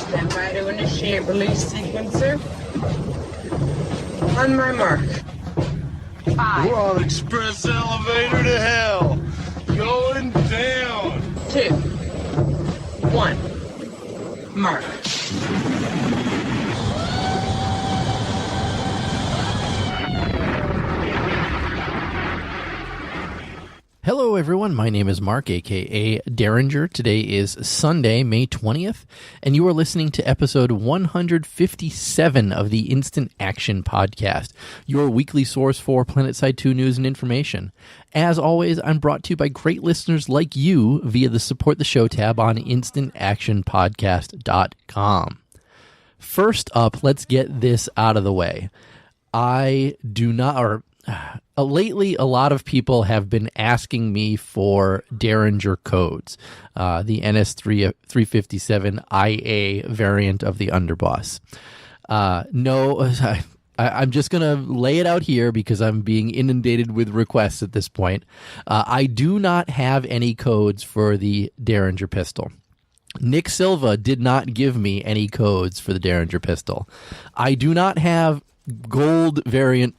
Stand by to initiate release sequencer. On my mark. 5. We're on express elevator to hell. Going down. 2. 1. Mark. Hello everyone, my name is Mark, aka Derringer. Today is Sunday, May 20th, and you are listening to episode 157 of the Instant Action Podcast, your weekly source for Planetside 2 news and information. As always, I'm brought to you by great listeners like you via the Support the Show tab on instantactionpodcast.com. First up, let's get this out of the way. Lately, a lot of people have been asking me for Derringer codes, the NS357 IA variant of the Underboss. I'm just going to lay it out here because I'm being inundated with requests at this point. I do not have any codes for the Derringer pistol. Nick Silva did not give me any codes for the Derringer pistol. I do not have gold variant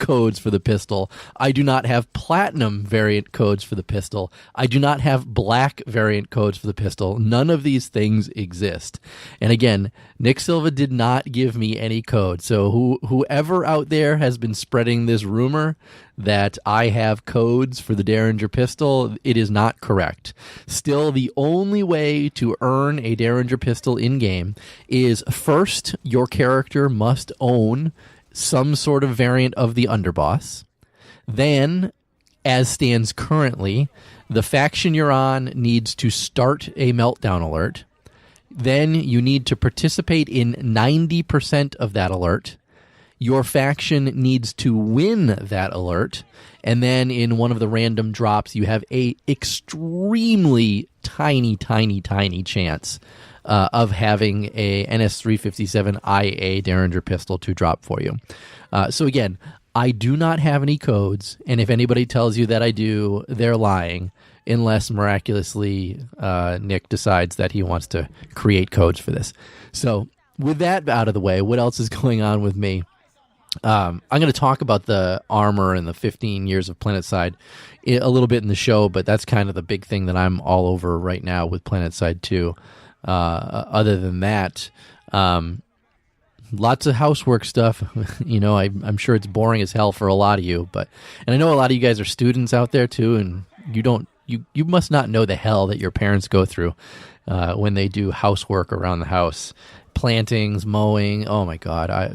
codes for the pistol. I do not have platinum variant codes for the pistol. I do not have black variant codes for the pistol. None of these things exist. And again, Nick Silva did not give me any code. So whoever out there has been spreading this rumor that I have codes for the Derringer pistol, it is not correct. Still, the only way to earn a Derringer pistol in-game is first, your character must own some sort of variant of the Underboss. Then, as stands currently, the faction you're on needs to start a meltdown alert. Then you need to participate in 90% of that alert. Your faction needs to win that alert. And then in one of the random drops, you have a extremely tiny chance of having a NS357 IA Derringer pistol to drop for you. So again, I do not have any codes, and if anybody tells you that I do, they're lying, unless miraculously Nick decides that he wants to create codes for this. So with that out of the way, what else is going on with me? I'm going to talk about the armor and the 15 years of Planetside a little bit in the show, but that's kind of the big thing that I'm all over right now with Planetside 2. Other than that, lots of housework stuff. I'm sure it's boring as hell for a lot of you, and I know a lot of you guys are students out there too, and you must not know the hell that your parents go through when they do housework around the house, plantings, mowing. Oh my God, I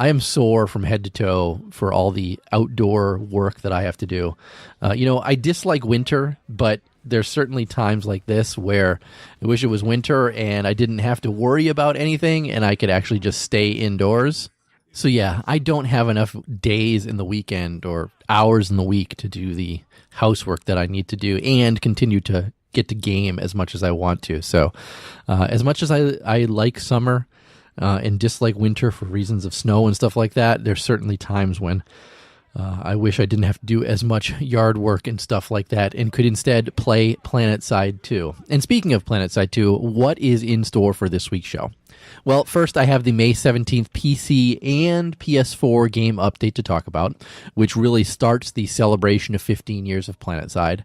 am sore from head to toe for all the outdoor work that I have to do. I dislike winter, but there's certainly times like this where I wish it was winter and I didn't have to worry about anything and I could actually just stay indoors. So yeah, I don't have enough days in the weekend or hours in the week to do the housework that I need to do and continue to get to game as much as I want to. So as much as I like summer and dislike winter for reasons of snow and stuff like that, there's certainly times when I wish I didn't have to do as much yard work and stuff like that and could instead play Planetside 2. And speaking of Planetside 2, what is in store for this week's show? Well, first I have the May 17th PC and PS4 game update to talk about, which really starts the celebration of 15 years of Planetside.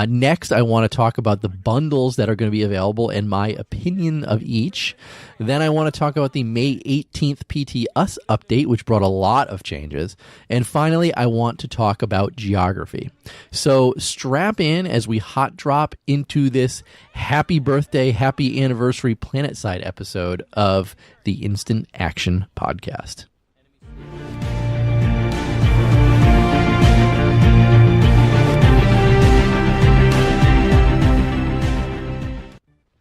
Next, I want to talk about the bundles that are going to be available and my opinion of each. Then I want to talk about the May 18th PT Us update, which brought a lot of changes. And finally, I want to talk about geography. So strap in as we hot drop into this happy birthday, happy anniversary Planetside episode of the Instant Action Podcast.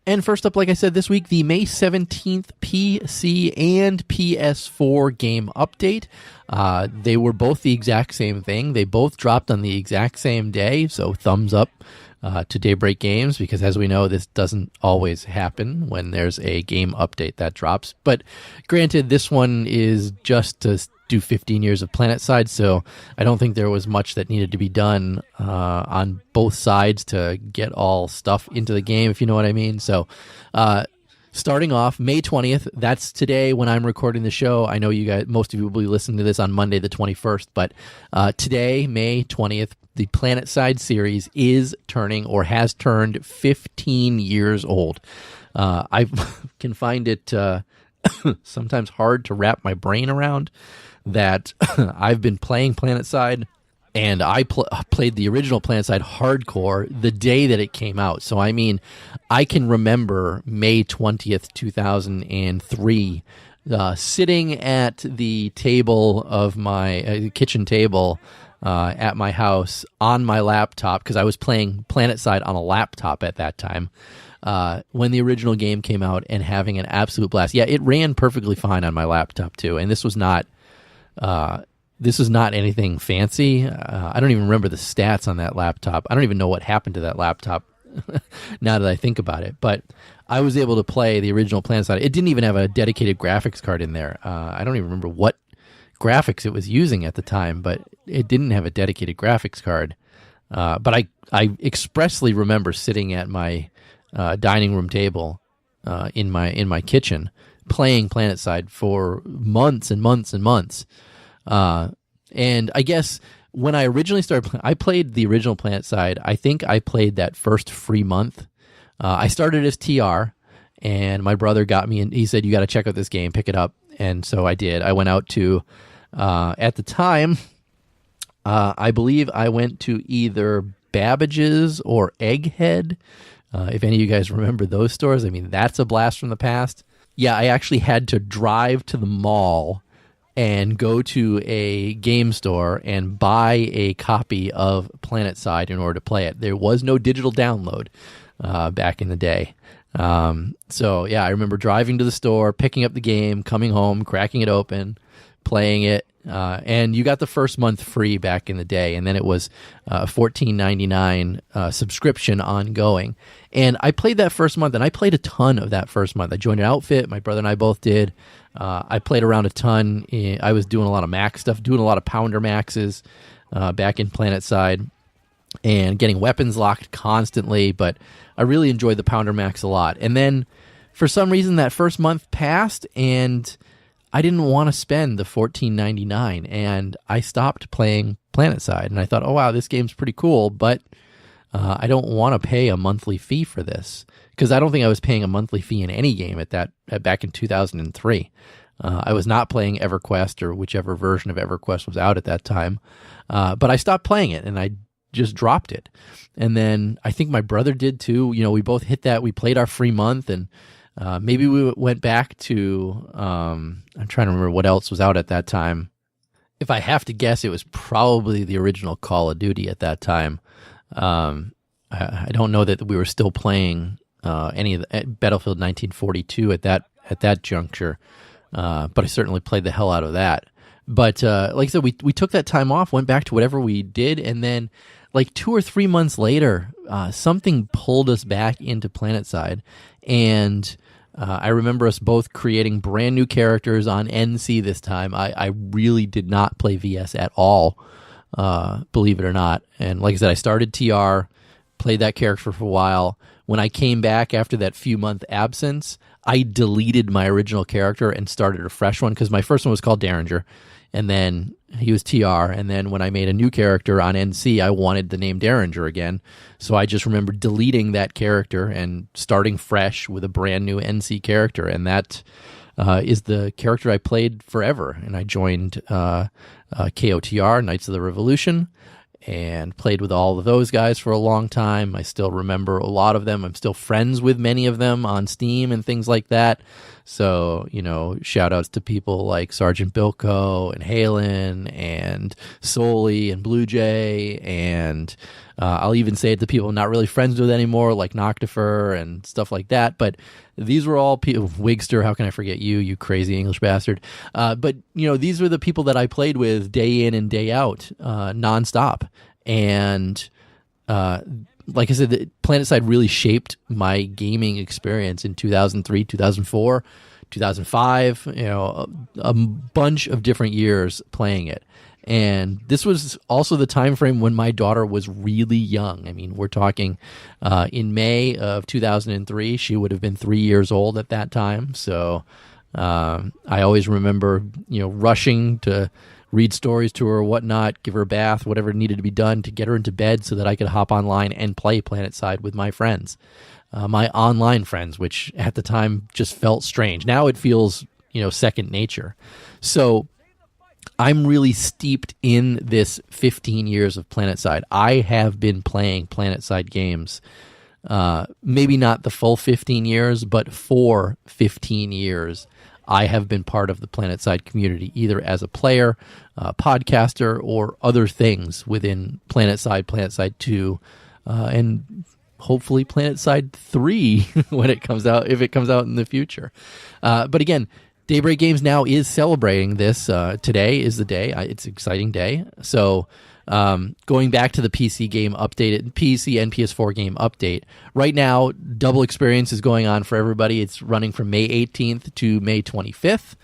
And first up, like I said, this week, the May 17th PC and PS4 game update. They were both the exact same thing. They both dropped on the exact same day, so thumbs up to Daybreak Games, because as we know, this doesn't always happen when there's a game update that drops. But granted, this one is just to do 15 years of Planetside, so I don't think there was much that needed to be done on both sides to get all stuff into the game, if you know what I mean. So starting off May 20th. That's today when I'm recording the show. I know you guys, most of you will be listening to this on Monday the 21st, but today, May 20th, the Planetside series is turning or has turned 15 years old. I can find it sometimes hard to wrap my brain around that I've been playing Planetside, and I played the original Planetside hardcore the day that it came out. So, I mean, I can remember May 20th, 2003, sitting at the table of my kitchen table at my house on my laptop, because I was playing Planetside on a laptop at that time, when the original game came out, and having an absolute blast. Yeah, it ran perfectly fine on my laptop, too, and this was not anything fancy. I don't even remember the stats on that laptop. I don't even know what happened to that laptop now that I think about it. But I was able to play the original Planetside. It didn't even have a dedicated graphics card in there. I don't even remember what graphics it was using at the time, but it didn't have a dedicated graphics card. But I expressly remember sitting at my dining room table in my kitchen playing Planetside for months and months and months. And I guess when I originally started, I played the original Planetside. I think I played that first free month. I started as TR, and my brother got me, and he said, "You got to check out this game, pick it up." And so I did. I went out to, at the time, I believe I went to either Babbage's or Egghead. If any of you guys remember those stores, I mean, that's a blast from the past. Yeah, I actually had to drive to the mall and go to a game store and buy a copy of Planetside in order to play it. There was no digital download back in the day. So, yeah, I remember driving to the store, picking up the game, coming home, cracking it open, playing it. And you got the first month free back in the day, and then it was a $14.99 subscription ongoing. And I played that first month, and I played a ton of that first month. I joined an outfit. My brother and I both did. I played around a ton. I was doing a lot of max stuff, doing a lot of pounder maxes back in Planetside, and getting weapons locked constantly. But I really enjoyed the pounder max a lot. And then for some reason that first month passed, and I didn't want to spend the $14.99, and I stopped playing Planetside. And I thought, oh wow, this game's pretty cool, but I don't want to pay a monthly fee for this, because I don't think I was paying a monthly fee in any game back in 2003. I was not playing EverQuest or whichever version of EverQuest was out at that time, but I stopped playing it, and I just dropped it. And then I think my brother did too. You know, we both hit that. We played our free month, and maybe we went back to, I'm trying to remember what else was out at that time. If I have to guess, it was probably the original Call of Duty at that time. I don't know that we were still playing any of the Battlefield 1942 at that juncture, but I certainly played the hell out of that. But like I said, we took that time off, went back to whatever we did, and then like 2 or 3 months later, something pulled us back into Planetside, and I remember us both creating brand new characters on NC this time. I really did not play VS at all, believe it or not. And like I said, I started TR, played that character for a while. When I came back after that few month absence, I deleted my original character and started a fresh one, because my first one was called Derringer, and then he was TR, and then when I made a new character on NC, I wanted the name Derringer again, so I just remember deleting that character and starting fresh with a brand new NC character, and that is the character I played forever. And I joined KOTR, Knights of the Revolution, and played with all of those guys for a long time. I still remember a lot of them. I'm still friends with many of them on Steam and things like that. So, you know, shout outs to people like Sergeant Bilko and Halen and Soli and Blue Jay. And I'll even say it to people I'm not really friends with anymore, like Noctifer and stuff like that. But these were all people, Wigster, how can I forget you, you crazy English bastard. But, you know, these were the people that I played with day in and day out, nonstop. And like I said, the Planetside really shaped my gaming experience in 2003, 2004, 2005, you know, a bunch of different years playing it. And this was also the time frame when my daughter was really young. I mean, we're talking in May of 2003. She would have been 3 years old at that time. So I always remember, rushing to read stories to her or whatnot, give her a bath, whatever needed to be done to get her into bed so that I could hop online and play Planetside with my friends, my online friends, which at the time just felt strange. Now it feels, second nature. So I'm really steeped in this 15 years of Planetside. I have been playing Planetside games, maybe not the full 15 years, but for 15 years. I have been part of the Planetside community, either as a player, podcaster, or other things within Planetside, Planetside 2, and hopefully Planetside 3 when it comes out, if it comes out in the future. But again, Daybreak Games now is celebrating this. Today is the day. It's an exciting day. So going back to the PC game update, PC and PS4 game update, right now, Double Experience is going on for everybody. It's running from May 18th to May 25th.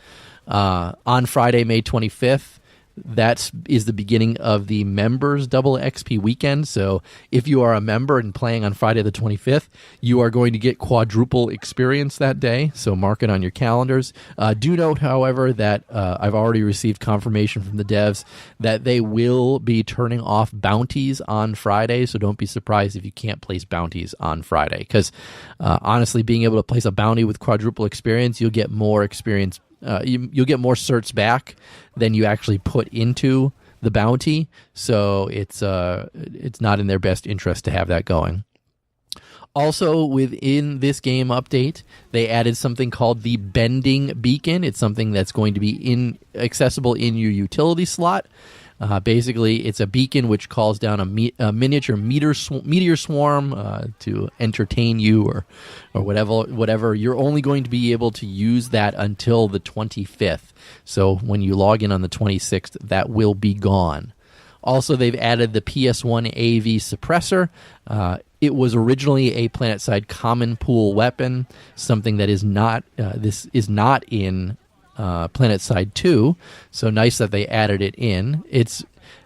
On Friday, May 25th, that is the beginning of the members Double XP weekend. So if you are a member and playing on Friday the 25th, you are going to get quadruple experience that day. So mark it on your calendars. Do note, however, that I've already received confirmation from the devs that they will be turning off bounties on Friday. So don't be surprised if you can't place bounties on Friday. Because honestly, being able to place a bounty with quadruple experience, you'll get more experience. You'll get more certs back than you actually put into the bounty, so it's not in their best interest to have that going. Also, within this game update, they added something called the Bending Beacon. It's something that's going to be accessible in your utility slot. Basically, it's a beacon which calls down a miniature meteor swarm to entertain you or whatever. You're only going to be able to use that until the 25th. So when you log in on the 26th, that will be gone. Also, they've added the PS1 AV suppressor. It was originally a Planetside common pool weapon, something that is not. This is not in Planetside 2, so nice that they added it in. It's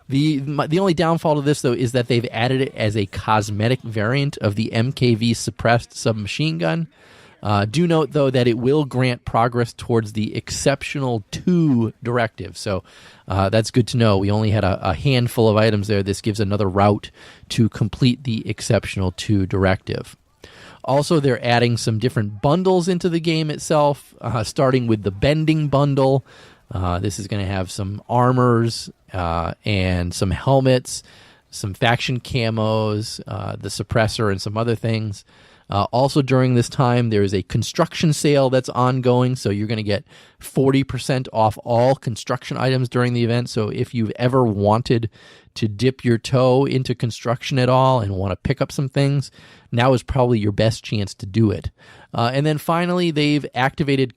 the only downfall to this, though, is that they've added it as a cosmetic variant of the MKV suppressed submachine gun. Do note, though, that it will grant progress towards the Exceptional 2 directive, so that's good to know. We only had a handful of items there. This gives another route to complete the Exceptional 2 directive. Also, they're adding some different bundles into the game itself, starting with the Bending Bundle. This is going to have some armors and some helmets, some faction camos, the suppressor, and some other things. Also, during this time, there is a construction sale that's ongoing, so you're going to get 40% off all construction items during the event. So if you've ever wanted to dip your toe into construction at all and want to pick up some things, now is probably your best chance to do it. And then finally, they've activated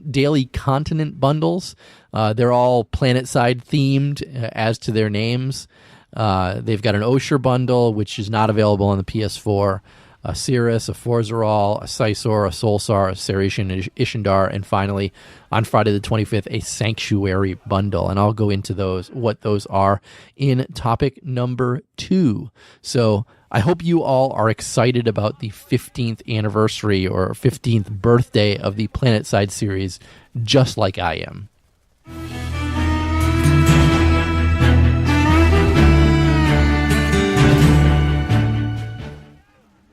daily continent bundles. They're all Planetside themed as to their names. They've got an Osher bundle, which is not available on the PS4, a Cirrus, a Forzaral, a Sisor, a Solsar, a Saratian, and Ishindar, and finally, on Friday the 25th, a Sanctuary bundle. And I'll go into what those are, in topic number 2. So I hope you all are excited about the 15th anniversary or 15th birthday of the Planetside series, just like I am.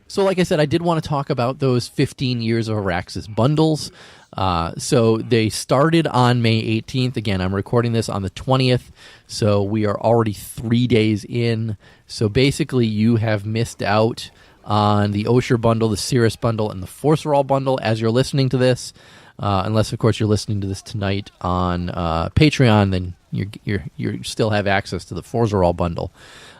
So like I said, I did want to talk about those 15 years of Araxis bundles. So they started on May 18th. Again, I'm recording this on the 20th, so we are already 3 days in. So basically, you have missed out on the Osher bundle, the Cirrus bundle, and the Forceral bundle as you're listening to this. Unless, of course, you're listening to this tonight on Patreon, then you still have access to the Forceral bundle.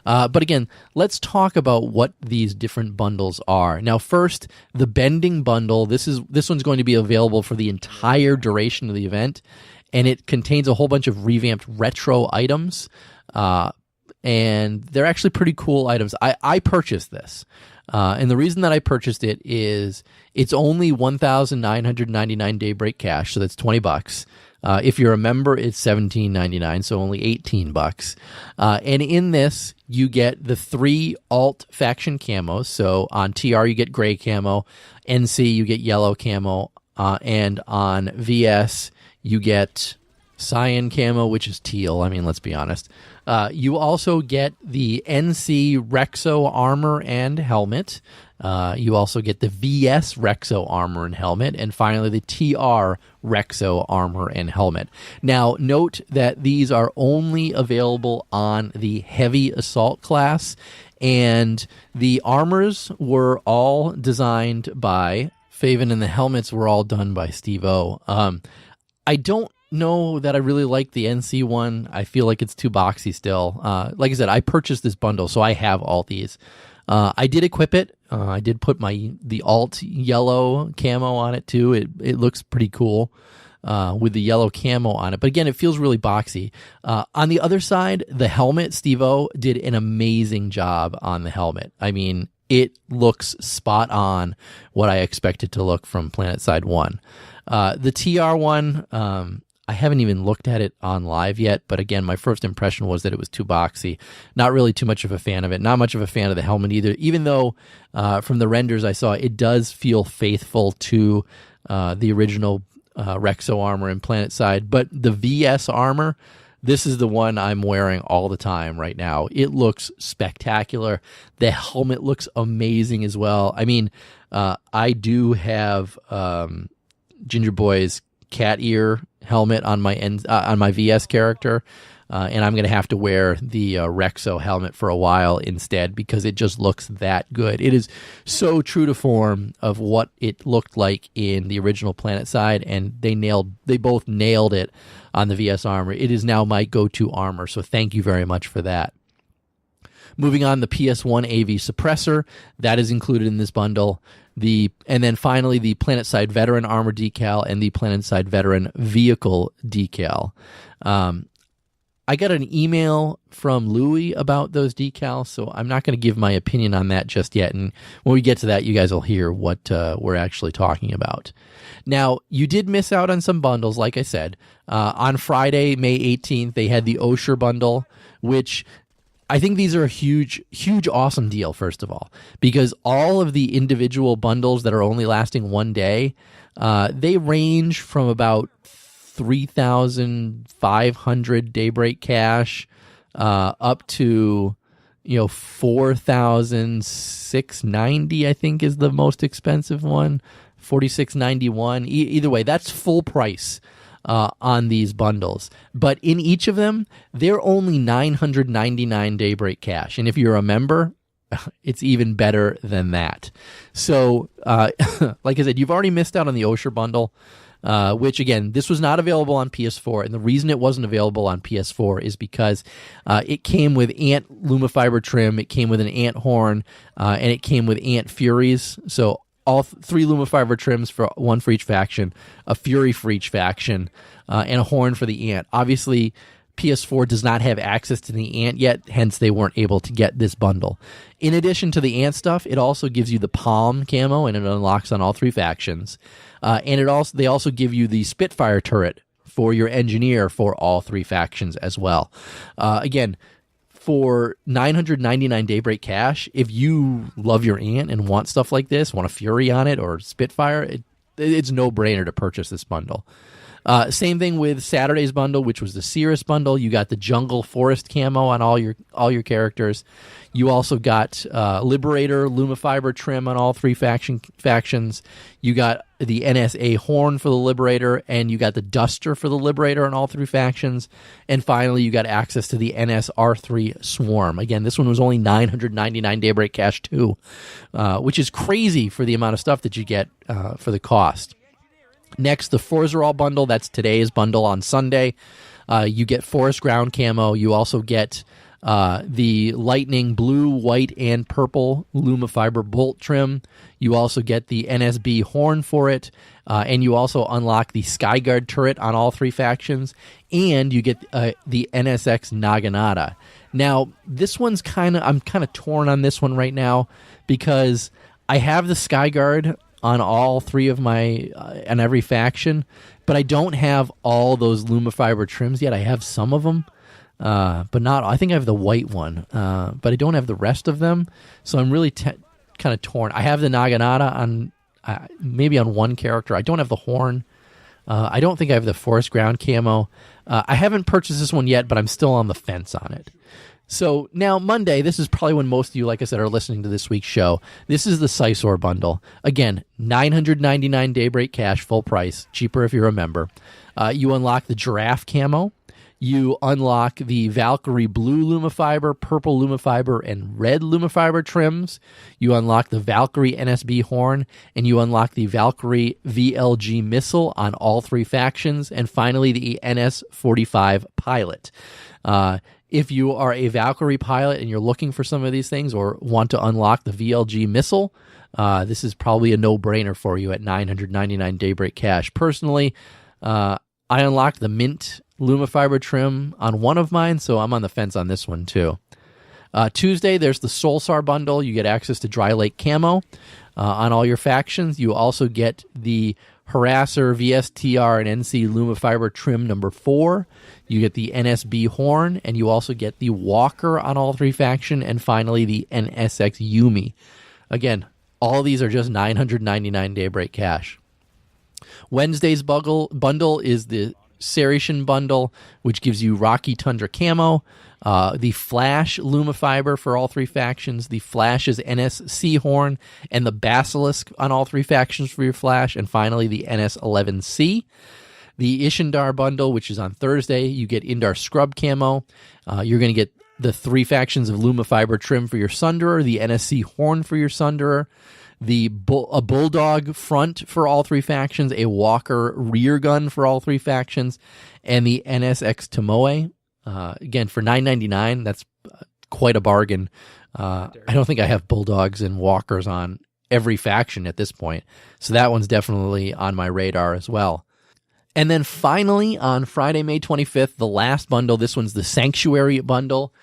But again, let's talk about what these different bundles are. Now, first, the Bending Bundle. This one's going to be available for the entire duration of the event, and it contains a whole bunch of revamped retro items, and they're actually pretty cool items. I purchased this, and the reason that I purchased it is it's only 1,999 Daybreak cash, so that's $20. If you're a member, it's $17.99, so only $18. And in this, you get the 3 alt faction camos. So on TR, you get gray camo. NC, you get yellow camo. And on VS, you get cyan camo, which is teal. I mean, let's be honest. You also get the NC Rexo armor and helmet. You also get the VS Rexo armor and helmet. And finally, the TR Rexo armor and helmet. Now, note that these are only available on the heavy assault class. And the armors were all designed by Faven, and the helmets were all done by Steve-O. I don't know that I really like the NC one. I feel like it's too boxy still. Like I said, I purchased this bundle, so I have all these. I did equip it. I did put the alt yellow camo on it too. It looks pretty cool with the yellow camo on it. But again, it feels really boxy. On the other side, the helmet, Steve-O did an amazing job on the helmet. I mean, it looks spot on what I expected to look from Planetside 1. The TR one, I haven't even looked at it on live yet, but again, my first impression was that it was too boxy. Not really too much of a fan of it. Not much of a fan of the helmet either, even though from the renders I saw, it does feel faithful to the original Rexo armor in Planetside. But the VS armor, this is the one I'm wearing all the time right now. It looks spectacular. The helmet looks amazing as well. I mean, I do have Ginger Boy's cat ear helmet on my VS character, and I'm going to have to wear the Rexo helmet for a while instead because it just looks that good. It is so true to form of what it looked like in the original Planetside, and they both nailed it on the VS armor. It is now my go-to armor, so thank you very much for that. Moving on, the PS1 AV suppressor, that is included in this bundle. And then finally, the Planetside Veteran Armor decal and the Planetside Veteran Vehicle decal. I got an email from Louie about those decals, so I'm not going to give my opinion on that just yet. And when we get to that, you guys will hear what we're actually talking about. Now, you did miss out on some bundles, like I said. On Friday, May 18th, they had the Osher bundle, which I think these are a huge, awesome deal, first of all, because all of the individual bundles that are only lasting one day, they range from about 3,500 Daybreak cash up to 4,690, I think is the most expensive one, 4,691. Either way, that's full price on these bundles. But in each of them, they're only 999 Daybreak cash. And if you're a member, it's even better than that. So, like I said, you've already missed out on the Osher bundle, which, again, this was not available on PS4. And the reason it wasn't available on PS4 is because it came with Ant Lumifiber trim, it came with an Ant horn, and it came with Ant Furies. So all 3 Lumifiber trims, one for each faction, a Fury for each faction, and a horn for the Ant. Obviously, PS4 does not have access to the Ant yet, hence they weren't able to get this bundle. In addition to the Ant stuff, it also gives you the Palm camo, and it unlocks on all 3 factions. And they also give you the Spitfire turret for your Engineer for all 3 factions as well. Again, for 999 Daybreak cash, if you love your Ant and want stuff like this, want a Fury on it or Spitfire, it's no-brainer to purchase this bundle. Same thing with Saturday's bundle, which was the Cirrus bundle. You got the Jungle Forest camo on all your characters. You also got Liberator Lumifiber trim on all 3 factions. You got the NSA horn for the Liberator, and you got the Duster for the Liberator on all 3 factions. And finally, you got access to the NSR3 Swarm. Again, this one was only 999 Daybreak cash too, which is crazy for the amount of stuff that you get for the cost. Next, the Forzaral bundle. That's today's bundle on Sunday. You get Forest Ground camo. You also get the Lightning blue, white, and purple Lumifiber bolt trim. You also get the NSB horn for it. And you also unlock the Skyguard turret on all 3 factions. And you get the NSX Naginata. Now, this one's I'm kind of torn on this one right now because I have the Skyguard on all three of my on every faction, but I don't have all those Lumifiber trims yet. I have some of them, but not. I think I have the white one, but I don't have the rest of them. So I'm really kind of torn. I have the Naginata on maybe on one character. I don't have the horn. I don't think I have the forest ground camo. I haven't purchased this one yet, but I'm still on the fence on it. So now Monday, this is probably when most of you, like I said, are listening to this week's show. This is the Sisor bundle. Again, $999 Daybreak cash, full price, cheaper if you're a member. You unlock the giraffe camo. You unlock the Valkyrie blue Lumifiber, purple Lumifiber, and red Lumifiber trims. You unlock the Valkyrie NSB horn, and you unlock the Valkyrie VLG missile on all three factions, and finally the NS-45 pilot. If you are a Valkyrie pilot and you're looking for some of these things or want to unlock the VLG missile, this is probably a no-brainer for you at $999 Daybreak cash. Personally, I unlocked the mint Lumifiber trim on one of mine, so I'm on the fence on this one too. Tuesday, there's the Solsar bundle. You get access to Dry Lake camo on all your factions. You also get the Harasser, VSTR, and NC Lumifiber trim number 4. You get the NSB horn, and you also get the Walker on all three faction, and finally the NSX Yumi. Again, all these are just $999 Daybreak cash. Wednesday's bundle is the Ceration bundle, which gives you Rocky Tundra camo, the Flash Lumifiber for all three factions, the Flash's NSC horn, and the Basilisk on all three factions for your Flash, and finally the NS11C. The Ishindar bundle, which is on Thursday, you get Indar Scrub camo. You're going to get the three factions of Lumifiber trim for your Sunderer, the NSC horn for your Sunderer, a Bulldog front for all three factions, a Walker rear gun for all three factions, and the NSX Tomoe. Again, for $999, that's quite a bargain. I don't think I have Bulldogs and Walkers on every faction at this point, so that one's definitely on my radar as well. And then finally, on Friday, May 25th, the last bundle, this one's the Sanctuary bundle.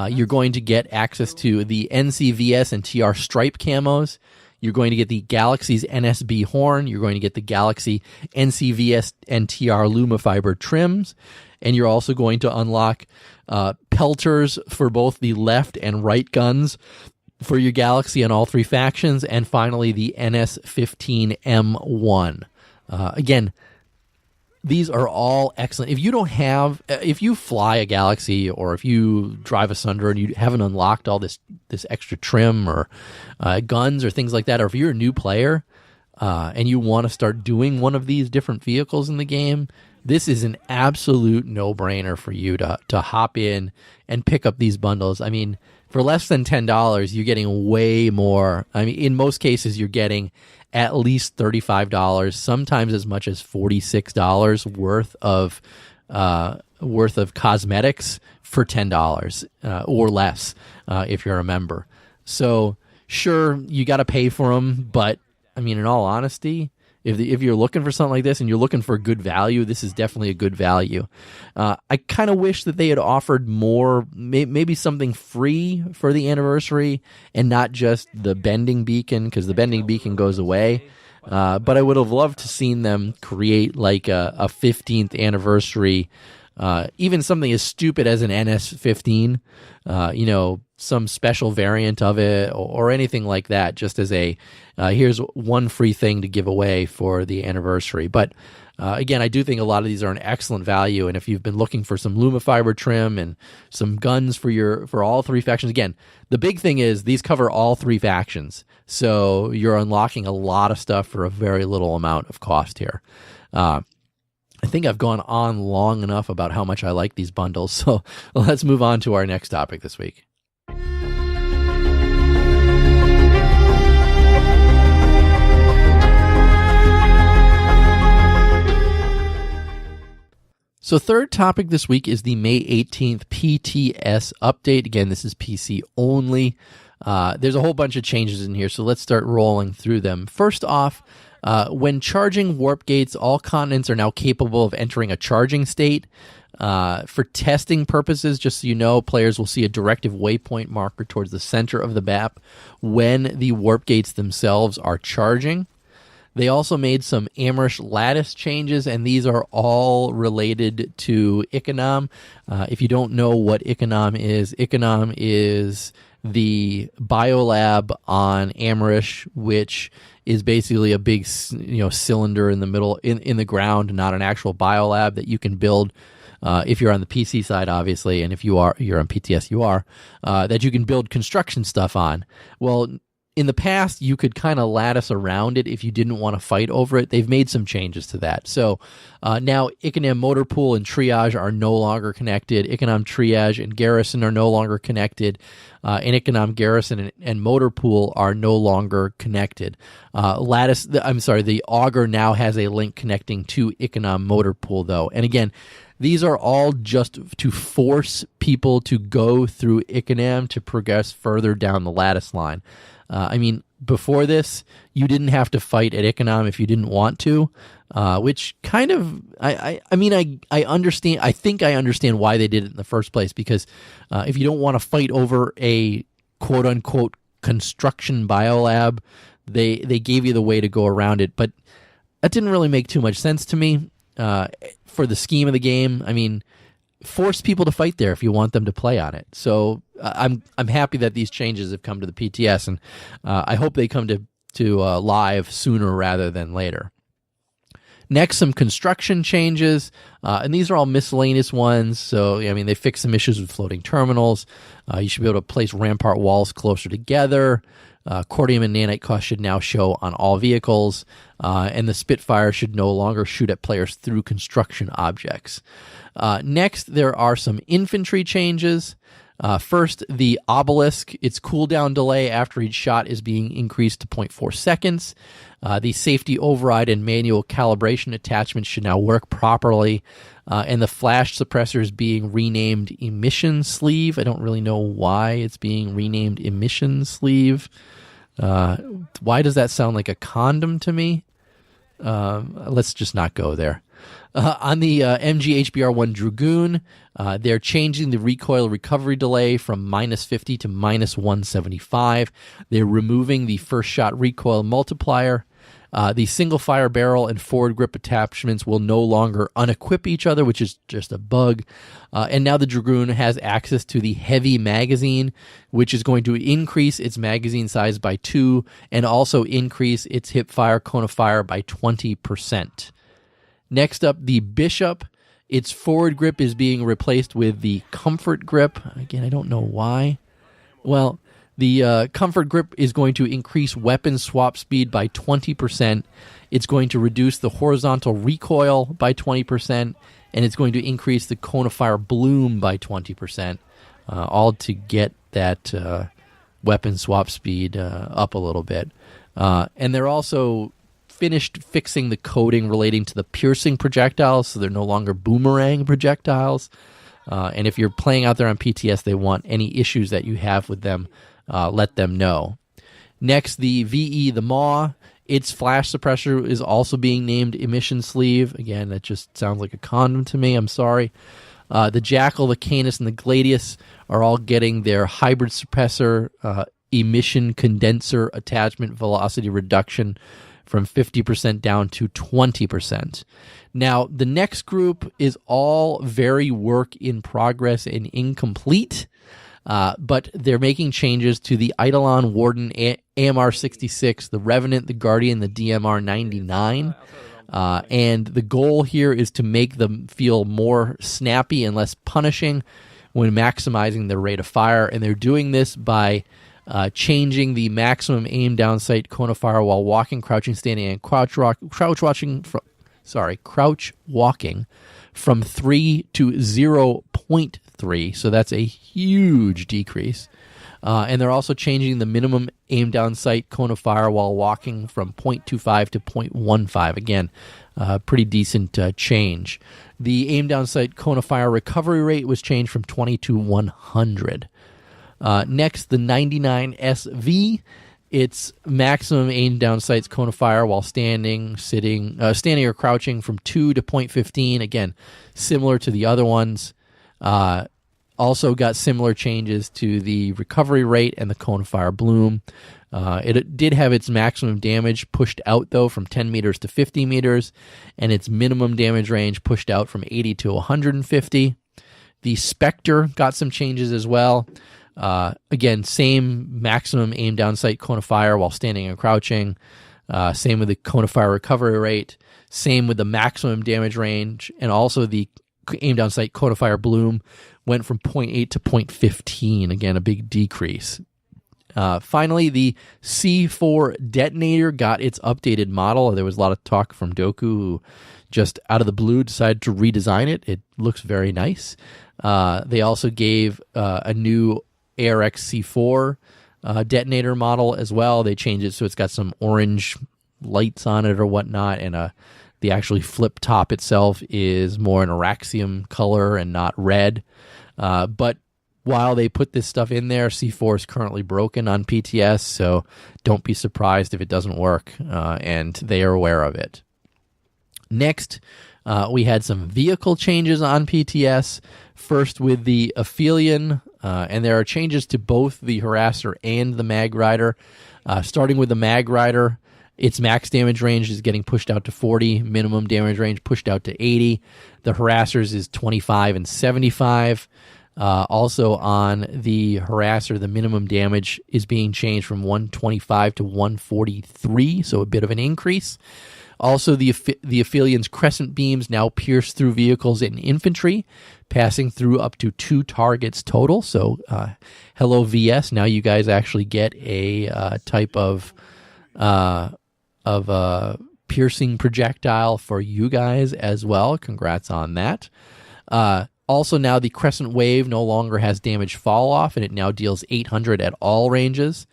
You're going to get access to the NCVS and TR Stripe camos. You're going to get the Galaxy's NSB horn. You're going to get the Galaxy NCVS and TR Lumifiber trims. And you're also going to unlock pelters for both the left and right guns for your Galaxy on all three factions. And finally, the NS-15M1. Again, these are all excellent. If you fly a Galaxy or if you drive a Sunderer and you haven't unlocked all this extra trim or guns or things like that, or if you're a new player and you want to start doing one of these different vehicles in the game, this is an absolute no-brainer for you to hop in and pick up these bundles. I mean, for less than $10, you're getting way more. I mean, in most cases, you're getting at least $35, sometimes as much as $46 worth of cosmetics for $10 or less if you're a member. So sure, you got to pay for them, but I mean, in all honesty, if you're looking for something like this and you're looking for good value, this is definitely a good value. I kind of wish that they had offered more, maybe something free for the anniversary and not just the bending beacon, because the bending beacon goes away. But I would have loved to seen them create like a 15th anniversary, even something as stupid as an NS-15, some special variant of it or anything like that, just as here's one free thing to give away for the anniversary. But again, I do think a lot of these are an excellent value, and if you've been looking for some Lumifiber trim and some guns for all three factions, again, the big thing is these cover all three factions, so you're unlocking a lot of stuff for a very little amount of cost here. I think I've gone on long enough about how much I like these bundles, so let's move on to our next topic this week. So third topic this week is the May 18th PTS update. Again, this is PC only. There's a whole bunch of changes in here, so let's start rolling through them. First off, when charging warp gates, all continents are now capable of entering a charging state. For testing purposes, just so you know, players will see a directive waypoint marker towards the center of the map when the warp gates themselves are charging. They also made some Amrish lattice changes, and these are all related to Ikonom. If you don't know what Ikonom is the biolab on Amrish, which is basically a big, cylinder in the middle, in the ground, not an actual biolab that you can build. If you're on the PC side, obviously, and if you're on PTS, that you can build construction stuff on. Well, in the past, you could kind of lattice around it if you didn't want to fight over it. They've made some changes to that. So now Ikonom Motor Pool and Triage are no longer connected. Ikonom Triage and Garrison are no longer connected. And Ikonom Garrison and Motor Pool are no longer connected. The Augur now has a link connecting to Ikonom Motor Pool, though. And again, these are all just to force people to go through Ikonom to progress further down the lattice line. Before this, you didn't have to fight at Ikonom if you didn't want to, which kind of, I understand. I think I understand why they did it in the first place, because if you don't want to fight over a quote-unquote construction biolab, they gave you the way to go around it. But that didn't really make too much sense to me for the scheme of the game. Force people to fight there if you want them to play on it. So I'm happy that these changes have come to the PTS, and I hope they come to live sooner rather than later. Next, some construction changes, and these are all miscellaneous ones. So, they fixed some issues with floating terminals. You should be able to place rampart walls closer together. Cordium and nanite cost should now show on all vehicles, and the Spitfire should no longer shoot at players through construction objects. Next, there are some infantry changes. First, the Obelisk, its cooldown delay after each shot is being increased to 0.4 seconds. The safety override and manual calibration attachments should now work properly. And the flash suppressor is being renamed Emission Sleeve. I don't really know why it's being renamed Emission Sleeve. Why does that sound like a condom to me? Let's just not go there. On the MG HBR1 Dragoon, they're changing the recoil recovery delay from -50 to -175. They're removing the first shot recoil multiplier. The single fire barrel and forward grip attachments will no longer unequip each other, which is just a bug. And now the Dragoon has access to the heavy magazine, which is going to increase its magazine size by 2 and also increase its hip fire cone of fire by 20%. Next up, the Bishop. Its forward grip is being replaced with the Comfort grip. Again, I don't know why. Well, the Comfort grip is going to increase weapon swap speed by 20%. It's going to reduce the horizontal recoil by 20%, and it's going to increase the cone of fire bloom by 20%, all to get that weapon swap speed up a little bit. And they're also finished fixing the coding relating to the piercing projectiles, so they're no longer boomerang projectiles. And if you're playing out there on PTS, they want any issues that you have with them, let them know. Next, the VE, the Maw. Its flash suppressor is also being named Emission Sleeve. Again, that just sounds like a condom to me. I'm sorry. The Jackal, the Canis, and the Gladius are all getting their hybrid suppressor emission condenser attachment velocity reduction from 50% down to 20%. Now, the next group is all very work in progress and incomplete, but they're making changes to the Eidolon, Warden, AMR 66, the Revenant, the Guardian, the DMR 99. And the goal here is to make them feel more snappy and less punishing when maximizing their rate of fire. And they're doing this by changing the maximum aim down sight cone of fire while walking, crouching, standing, and crouch walking from 3 to 0.3. So that's a huge decrease. And they're also changing the minimum aim down sight cone of fire while walking from 0.25 to 0.15. Again, pretty decent change. The aim down sight cone of fire recovery rate was changed from 20 to 100. Next, the 99SV. Its maximum aim down sights cone of fire while standing, sitting, standing or crouching from 2 to 0.15. Again, similar to the other ones. Also got similar changes to the recovery rate and the cone of fire bloom. It did have its maximum damage pushed out, though, from 10 meters to 50 meters, and its minimum damage range pushed out from 80 to 150. The Spectre got some changes as well. Again, same maximum aim down sight cone of fire while standing and crouching. Same with the cone of fire recovery rate. Same with the maximum damage range, and also the aim down sight cone of fire bloom went from 0.8 to 0.15. Again, a big decrease. Finally, the C4 detonator got its updated model. There was a lot of talk from Doku, who just out of the blue decided to redesign it. It looks very nice. They also gave a new ARX C4 detonator model as well. They changed it so it's got some orange lights on it or whatnot, and the actually flip top itself is more an Araxium color and not red. But while they put this stuff in there, C4 is currently broken on PTS, so don't be surprised if it doesn't work, and they are aware of it. Next, we had some vehicle changes on PTS, first with the Aphelion, and there are changes to both the Harasser and the Mag Rider. Starting with the Mag Rider, its max damage range is getting pushed out to 40, minimum damage range pushed out to 80. The Harassers is 25 and 75. Also on the Harasser, the minimum damage is being changed from 125 to 143, so a bit of an increase. Also, the Aphelion's crescent beams now pierce through vehicles and infantry, passing through up to 2 targets total. So, hello VS, now you guys actually get a type of piercing projectile for you guys as well. Congrats on that. Also, now the Crescent Wave no longer has damage fall off, and it now deals 800 at all ranges.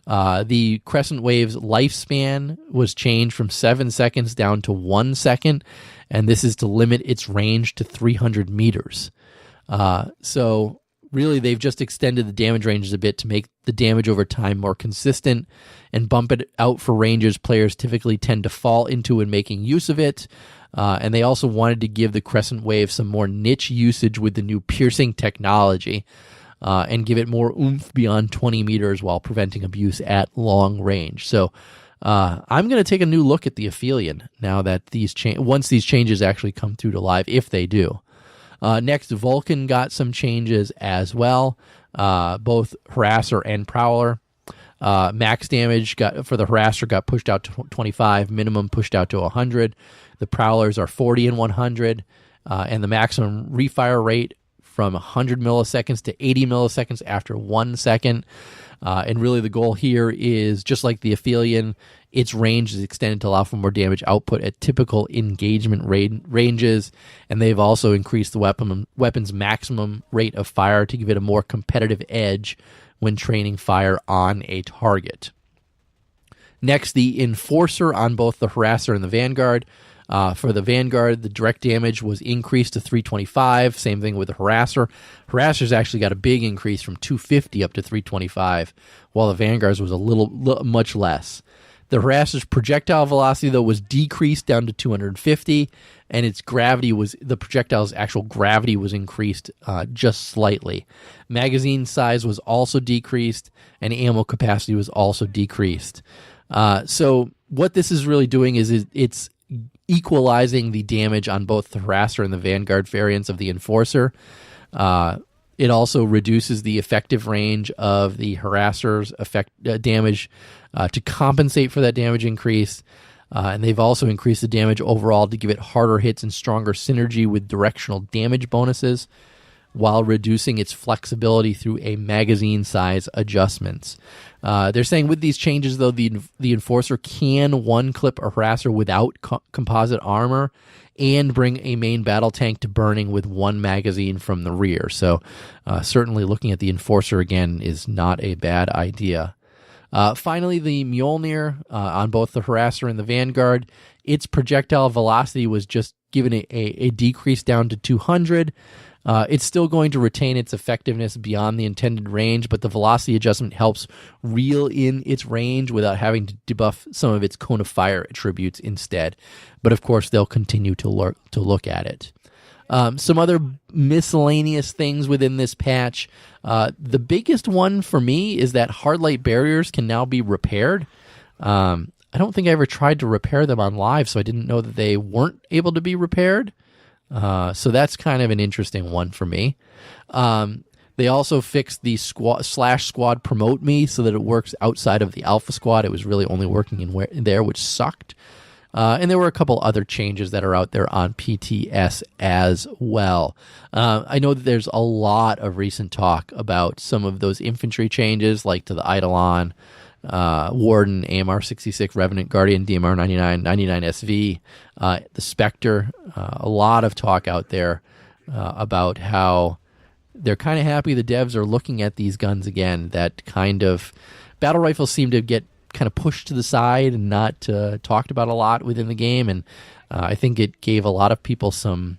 The Crescent Wave's lifespan was changed from 7 seconds down to 1 second, and this is to limit its range to 300 meters. So really, they've just extended the damage ranges a bit to make the damage over time more consistent and bump it out for ranges players typically tend to fall into when making use of it. And they also wanted to give the Crescent Wave some more niche usage with the new piercing technology, and give it more oomph beyond 20 meters while preventing abuse at long range. So I'm going to take a new look at the Aphelion now that once these changes actually come through to live, if they do. Next, Vulcan got some changes as well, both Harasser and Prowler. Max damage for the Harasser got pushed out to 25, minimum pushed out to 100. The Prowlers are 40 and 100, and the maximum refire rate from 100 milliseconds to 80 milliseconds after 1 second. And really the goal here is, just like the Aphelion, its range is extended to allow for more damage output at typical engagement ranges, and they've also increased the weapon's maximum rate of fire to give it a more competitive edge when training fire on a target. Next, the Enforcer on both the Harasser and the Vanguard. For the Vanguard, the direct damage was increased to 325. Same thing with the Harasser. Harasser's actually got a big increase from 250 up to 325, while the Vanguard's was much less. The Harasser's projectile velocity, though, was decreased down to 250, and its gravity the projectile's actual gravity was increased just slightly. Magazine size was also decreased, and ammo capacity was also decreased. So what this is really doing is it's equalizing the damage on both the Harasser and the Vanguard variants of the Enforcer. It also reduces the effective range of the Harasser's damage to compensate for that damage increase. And they've also increased the damage overall to give it harder hits and stronger synergy with directional damage bonuses, while reducing its flexibility through a magazine size adjustments. They're saying with these changes, though, the Enforcer can one-clip a Harasser without composite armor and bring a main battle tank to burning with one magazine from the rear. So certainly looking at the Enforcer again is not a bad idea. Finally, the Mjolnir on both the Harasser and the Vanguard, its projectile velocity was just given a decrease down to 200. It's still going to retain its effectiveness beyond the intended range, but the velocity adjustment helps reel in its range without having to debuff some of its cone of fire attributes instead. But of course, they'll continue to look at it. Some other miscellaneous things within this patch. The biggest one for me is that hard light barriers can now be repaired. I don't think I ever tried to repair them on live, so I didn't know that they weren't able to be repaired. So that's kind of an interesting one for me. They also fixed the /squad promote me so that it works outside of the alpha squad. It was really only working in there, which sucked. And there were a couple other changes that are out there on PTS as well. I know that there's a lot of recent talk about some of those infantry changes, like to the Eidolon, Warden, AMR 66, Revenant, Guardian, DMR 99, 99 SV, the Spectre. A lot of talk out there about how they're kind of happy the devs are looking at these guns again. That kind of battle rifles seem to get kind of pushed to the side and not talked about a lot within the game, and I think it gave a lot of people some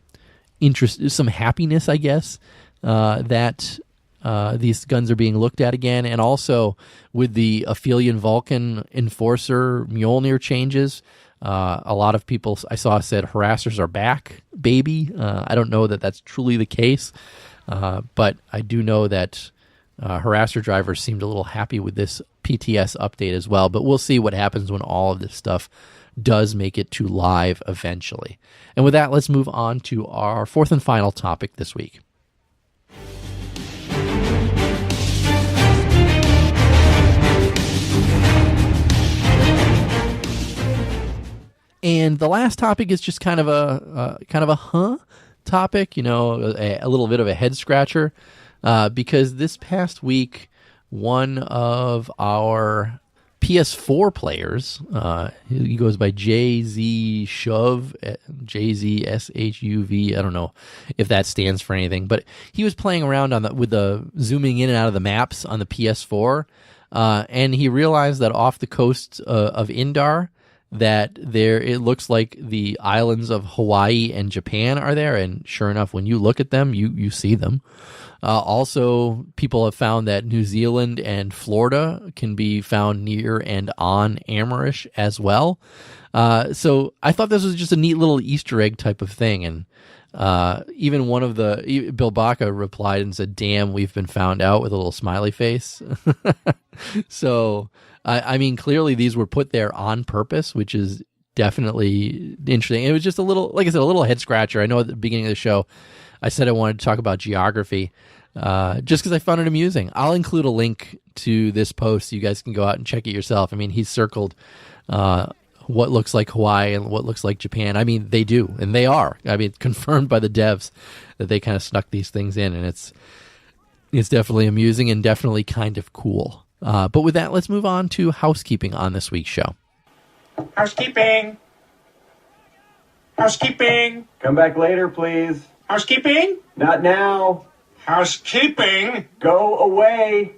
interest, some happiness, I guess, that these guns are being looked at again. And also with the Aphelion Vulcan Enforcer Mjolnir changes, a lot of people I saw said harassers are back, baby. I don't know that that's truly the case, but I do know that harasser drivers seemed a little happy with this PTS update as well. But we'll see what happens when all of this stuff does make it to live eventually. And with that, let's move on to our fourth and final topic this week. And the last topic is just kind of a topic, a little bit of a head scratcher, because this past week, one of our PS4 players, he goes by JZ Shuv, JZSHUV. I don't know if that stands for anything, but he was playing around with the zooming in and out of the maps on the PS4, and he realized that off the coast of Indar, that it looks like the islands of Hawaii and Japan are there, and sure enough, when you look at them, you see them. Also, people have found that New Zealand and Florida can be found near and on Amarish as well. So I thought this was just a neat little Easter egg type of thing, and even one of Bill Baca replied and said, "Damn, we've been found out," with a little smiley face. So, I mean, clearly these were put there on purpose, which is definitely interesting. It was just a little, like I said, a little head scratcher. I know at the beginning of the show, I said I wanted to talk about geography, just because I found it amusing. I'll include a link to this post so you guys can go out and check it yourself. I mean, he's circled what looks like Hawaii and what looks like Japan. I mean, they do, and they are. I mean, confirmed by the devs that they kind of snuck these things in, and it's definitely amusing and definitely kind of cool. But with that, let's move on to housekeeping on this week's show. Housekeeping. Housekeeping. Come back later, please. Housekeeping. Not now. Housekeeping. Go away.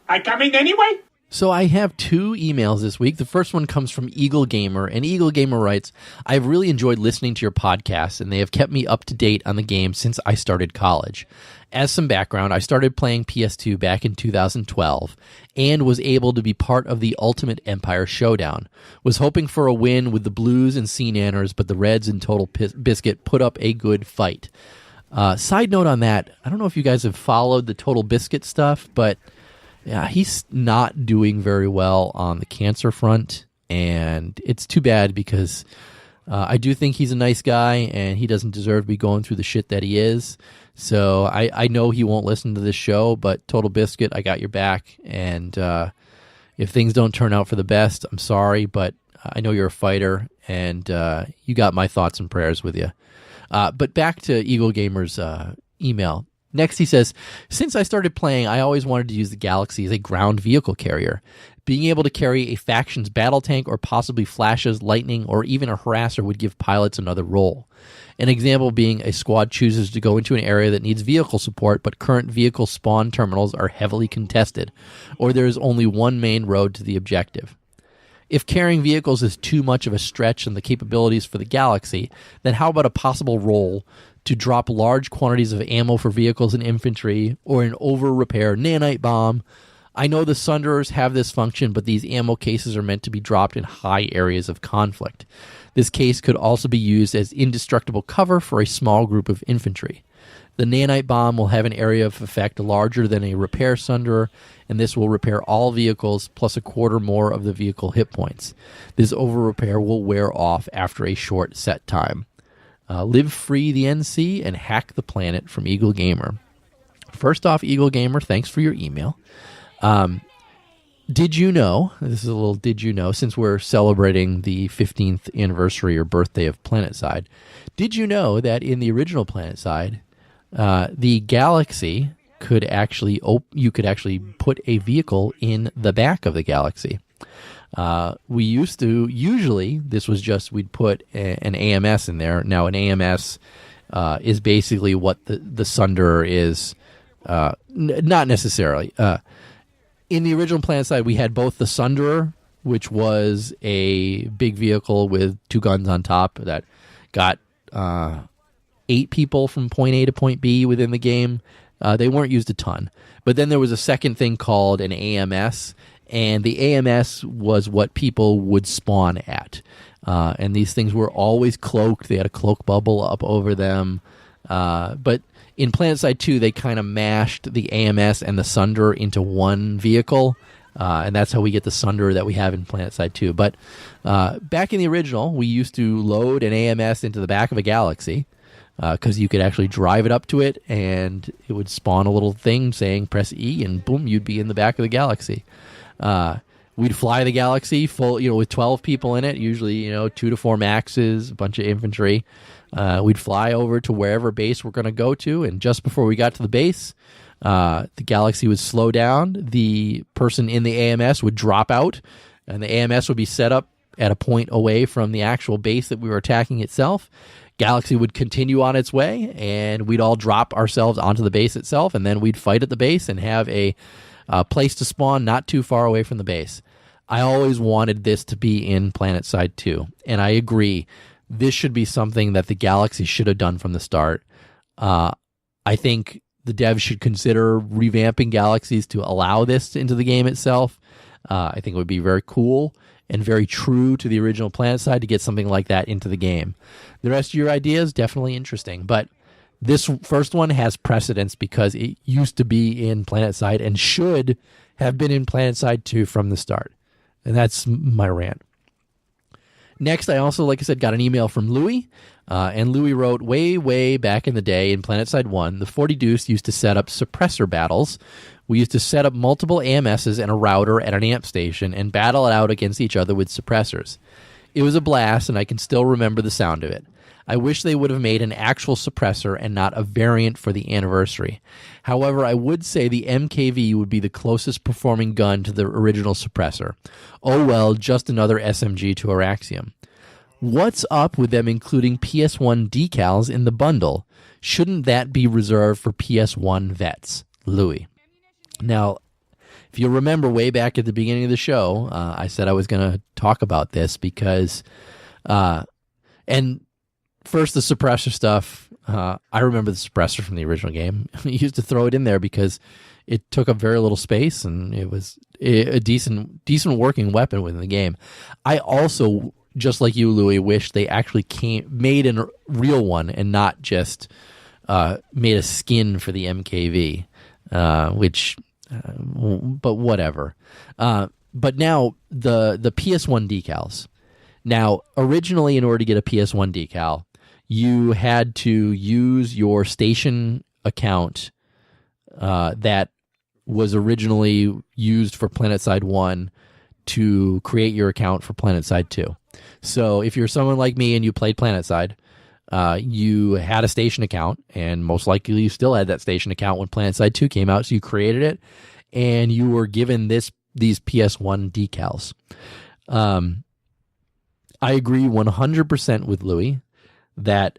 I coming anyway? So I have two emails this week. The first one comes from Eagle Gamer, and Eagle Gamer writes, "I've really enjoyed listening to your podcasts, and they have kept me up to date on the game since I started college. As some background, I started playing PS2 back in 2012 and was able to be part of the Ultimate Empire Showdown. Was hoping for a win with the Blues and Sea Nanners, but the Reds and Total Biscuit put up a good fight." Side note on that, I don't know if you guys have followed the Total Biscuit stuff, but yeah, he's not doing very well on the cancer front, and it's too bad because I do think he's a nice guy, and he doesn't deserve to be going through the shit that he is. So I know he won't listen to this show, but Total Biscuit, I got your back, and if things don't turn out for the best, I'm sorry, but I know you're a fighter, and you got my thoughts and prayers with you. But back to Eagle Gamer's email. Next, he says, "Since I started playing, I always wanted to use the Galaxy as a ground vehicle carrier. Being able to carry a faction's battle tank or possibly flashes, lightning, or even a harasser would give pilots another role. An example being a squad chooses to go into an area that needs vehicle support, but current vehicle spawn terminals are heavily contested, or there is only one main road to the objective. If carrying vehicles is too much of a stretch in the capabilities for the Galaxy, then how about a possible role to drop large quantities of ammo for vehicles and infantry, or an over-repair nanite bomb? I know the Sunderers have this function, but these ammo cases are meant to be dropped in high areas of conflict. This case could also be used as indestructible cover for a small group of infantry. The nanite bomb will have an area of effect larger than a repair sunderer, and this will repair all vehicles plus a quarter more of the vehicle hit points. This over-repair will wear off after a short set time. Live free the NC and hack the planet from Eagle Gamer. First off, Eagle Gamer, thanks for your email. Did you know, this is a little did you know, since we're celebrating the 15th anniversary or birthday of Planetside, did you know that in the original Planetside, the Galaxy could actually, you could actually put a vehicle in the back of the Galaxy? We used to, usually, this was just, we'd put an AMS in there. Now, an AMS is basically what the Sunderer is, not necessarily. In the original Planetside, we had both the Sunderer, which was a big vehicle with 2 guns on top that got 8 people from point A to point B within the game. They weren't used a ton. But then there was a second thing called an AMS, and the AMS was what people would spawn at. And these things were always cloaked. They had a cloak bubble up over them. But in Planetside 2, they kind of mashed the AMS and the Sunderer into one vehicle. And that's how we get the Sunderer that we have in Planetside 2. But back in the original, we used to load an AMS into the back of a Galaxy, because you could actually drive it up to it, and it would spawn a little thing saying press E, and boom, you'd be in the back of the Galaxy. We'd fly the Galaxy full, with 12 people in it, usually, 2 to 4 Maxes, a bunch of infantry. We'd fly over to wherever base we're going to go to, and just before we got to the base, the Galaxy would slow down. The person in the AMS would drop out, and the AMS would be set up at a point away from the actual base that we were attacking itself. Galaxy would continue on its way, and we'd all drop ourselves onto the base itself, and then we'd fight at the base and have a place to spawn not too far away from the base. I always wanted this to be in Planetside 2, and I agree. This should be something that the Galaxy should have done from the start. I think the devs should consider revamping Galaxies to allow this into the game itself. I think it would be very cool and very true to the original Planetside to get something like that into the game. The rest of your ideas, definitely interesting. But this first one has precedence because it used to be in Planetside and should have been in Planetside 2 from the start. And that's my rant. Next, I also, like I said, got an email from Louis. And Louis wrote, way back in the day in Planetside 1, the 40 Deuce used to set up suppressor battles. We used to set up multiple AMSs and a router at an amp station and battle it out against each other with suppressors. It was a blast, and I can still remember the sound of it. I wish they would have made an actual suppressor and not a variant for the anniversary. However, I would say the MKV would be the closest performing gun to the original suppressor. Oh well, just another SMG to Araxium. What's up with them including PS1 decals in the bundle? Shouldn't that be reserved for PS1 vets? Louis. Now, if you remember way back at the beginning of the show, I said I was going to talk about this because, and first the suppressor stuff, I remember the suppressor from the original game. You used to throw it in there because it took up very little space and it was a decent working weapon within the game. I also, just like you, Louis, wish they actually made a real one and not just made a skin for the MKV, but whatever. But now the PS1 decals. Now, originally, in order to get a PS1 decal, you had to use your station account that was originally used for Planetside 1 to create your account for Planetside 2. So if you're someone like me and you played Planetside, you had a station account, and most likely you still had that station account when Planetside 2 came out, so you created it, and you were given these PS1 decals. I agree 100% with Louis that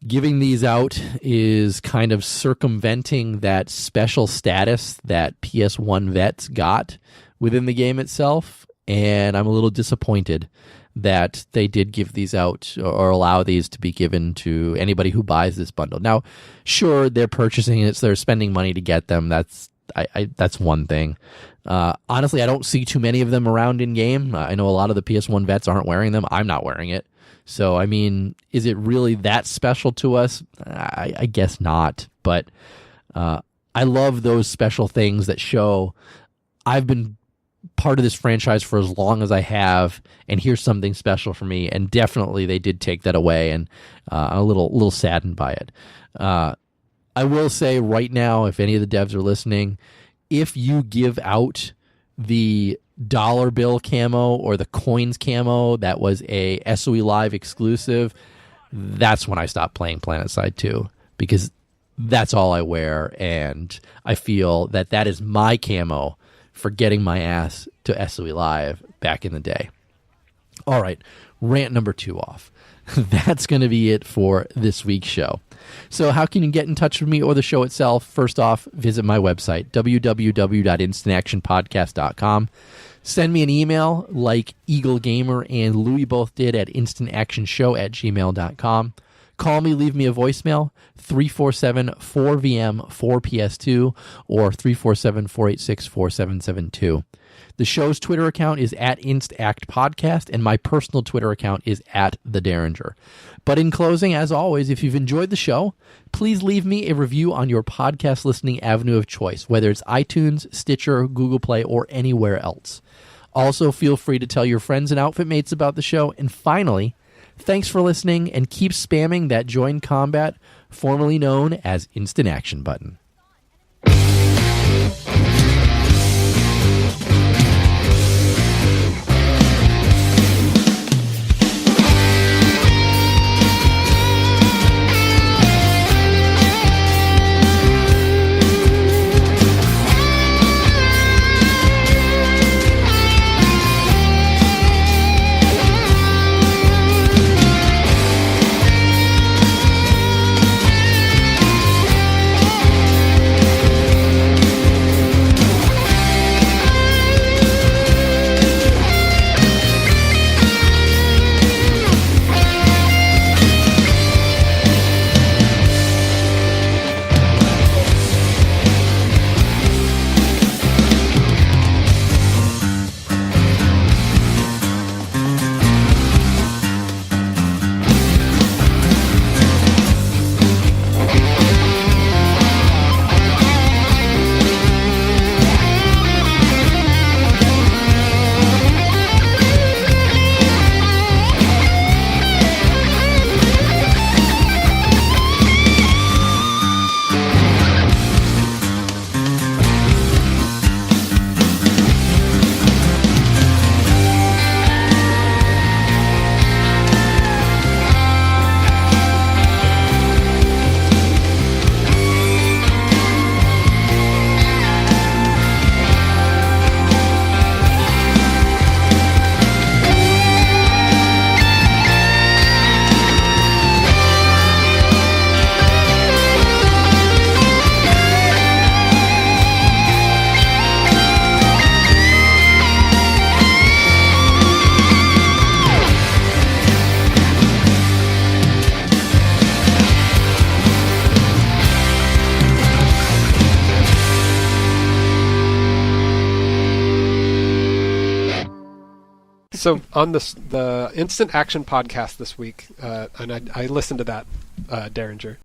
giving these out is kind of circumventing that special status that PS1 vets got within the game itself, and I'm a little disappointed that they did give these out or allow these to be given to anybody who buys this bundle. Now, sure, they're purchasing it, so they're spending money to get them. That's that's one thing. Honestly, I don't see too many of them around in game. I know a lot of the PS1 vets aren't wearing them. I'm not wearing it. So, I mean, is it really that special to us? I guess not. But I love those special things that show I've been part of this franchise for as long as I have, and here's something special for me. And definitely they did take that away, and I'm a little saddened by it. I will say right now, if any of the devs are listening, if you give out the dollar bill camo or the coins camo that was a SOE Live exclusive, that's when I stop playing Planetside 2, because that's all I wear, and I feel that that is my camo for getting my ass to SOE Live back in the day. All right, rant number 2 off. That's going to be it for this week's show. So how can you get in touch with me or the show itself? First off, visit my website, www.instantactionpodcast.com. Send me an email like Eagle Gamer and Louie both did at instantactionshow@gmail.com. Call me, leave me a voicemail, 347-4VM-4PS2 or 347-486-4772. The show's Twitter account is at InstActPodcast, and my personal Twitter account is at The Derringer. But in closing, as always, if you've enjoyed the show, please leave me a review on your podcast listening avenue of choice, whether it's iTunes, Stitcher, Google Play, or anywhere else. Also, feel free to tell your friends and outfit mates about the show. And finally, thanks for listening, and keep spamming that Join Combat, formerly known as Instant Action button. So on the Instant Action podcast this week, and I listened to that, Derringer.